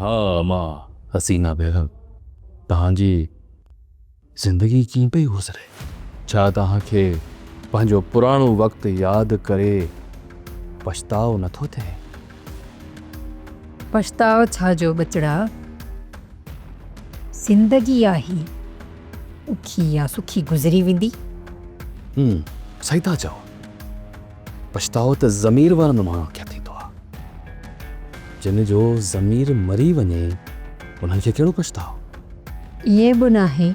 हाँ माँ हसीना बेगम, तव्हांजी ज़िंदगी कीअं पई गुज़रे? छा तव्हांखे पंहिंजो पुराणो वक़्तु यादि करे पछताओ नथो थिए? पछताओ छा जो बचड़ा, ज़िंदगी आहे उखी या सुखी गुज़री वेंदी। सही था चओ। पछताओ त ज़मीर वारनि माण्हुनि खे थींदो आहे। जिन जो ज़मीर मरी वञे उन्हनि खे कहिड़ो पछताओ? इहे बि नाहे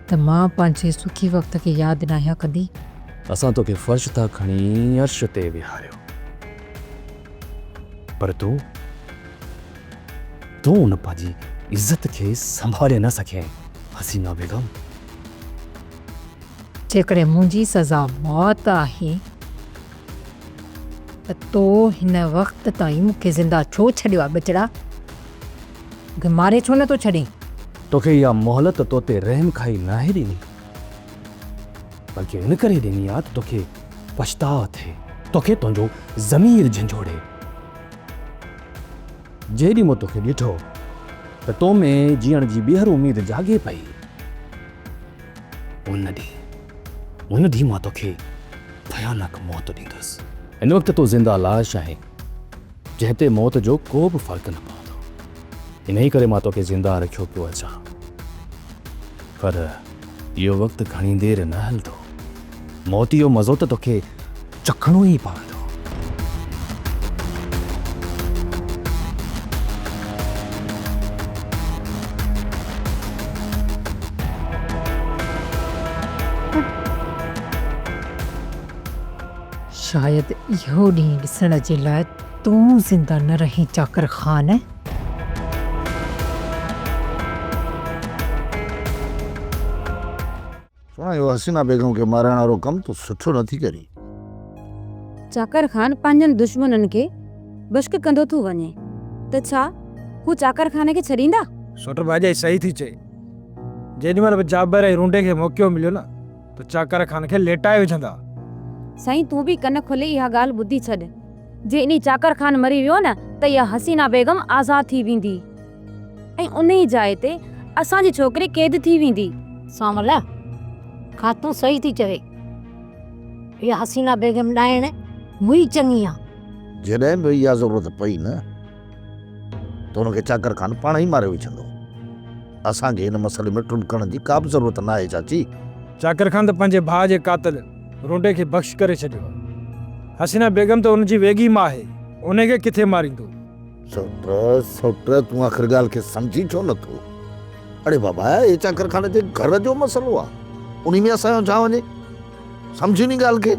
त मां पंहिंजे सुखी वक़्त खे यादि न आहियां कंदी। असां तोखे फ़र्श था खणी अर्श ते विहारियो, पर तूं उन पंहिंजी इज़त खे संभाले न सघे हसीना बेगम। जेकॾहिं मुंहिंजी सज़ा मौत आहे त तो हिन वक़्त ताईं मूंखे ज़िंदा छो छॾियो आहे बचड़ा? मूंखे मारे छो नथो छॾे? तोखे इहा मोहलत तो ते रहम खाई नाहे ॾिनी, बल्कि इन करे ॾिनी आहे त तोखे पछताव थिए, तोखे तुंहिंजो ज़मीर झंझोड़े। जेॾी मूं तोखे ॾिठो त तो में जीअण जी ॿीहर उमेद जागे पई, उन ॾींहुं मां तोखे भयानक मौत ॾींदुसि। हिन वक़्तु तो ज़िंदा लाश आहे जंहिं ते मौत जो को बि फ़र्क़ु न पवंदो। इन ई करे मां तोखे ज़िंदा रखियो पियो अचां, पर इहो वक़्तु घणी देरि न हलंदो। मौत जो मज़ो त तोखे चखणो ई पवंदो। शायदि इहो ॾींहुं ॾिसण जे लाइ तूं ज़िंदा न रही चाकर ख़ान। सुणायो हसीना बेगम खे मारण वारो कमु तूं सुठो नथी करी। चाकर खान पंहिंजनि दुश्मननि खे बश्क कंदो थो वञे त छा हू चाकर खाने खे छॾींदा? सोटर भाॼाई सही थी चए। जेॾीमहिल बि जाबर ऐं रूंडे खे मौक़ो मिलियो न त चाकर खान खे लेटाए विझंदा। साईं तूं बि कन खोले इहा ॻाल्हि ॿुधी छॾ। जे इन चाकर खान मरी वियो न त इहा हसीना बेगम आज़ाद थी वेंदी ऐं उन ई जाइ ते असांजी छोकिरी क़ैद थी वेंदी। सामल खातूं सही थी चवे। इहा हसीना बेगम ॾाइण मुई चङी आहे। जॾहिं बि इहा ज़रूरत पई न त हुनखे चाकर खान पाण ई मारे विझंदो। असांखे हिन मसइले में टुणकण जी का बि ज़रूरत न आहे चाची। चाकर खान त पंहिंजे भाउ जे कातिल रूंडे खे बख़्श करे छॾियो। हसीना बेगम त उनजी वेगी मां आहे, उनखे किथे मारींदो? सोट तूं आख़िर ॻाल्हि खे सम्झी छो नथो? अड़े बाबा हे चाकर खान जे घर जो मसइलो आहे, उन में असांजो छा वञे? सम्झी नी ॻाल्हि खे।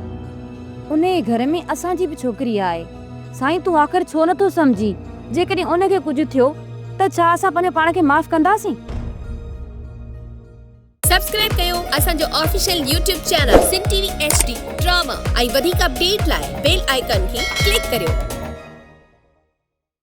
उन घर में असांजी बि छोकिरी आहे। साईं तूं आख़िर छो नथो सम्झी? जेकॾहिं उनखे कुझु थियो त छा असां पंहिंजे पाण खे माफ़ कंदासीं? सब्सक्राइब कयो असांजो official YouTube channel Sindh TV HD drama ऐं वधीक अपडेट लाइ बेल आइकन खे क्लिक करियो।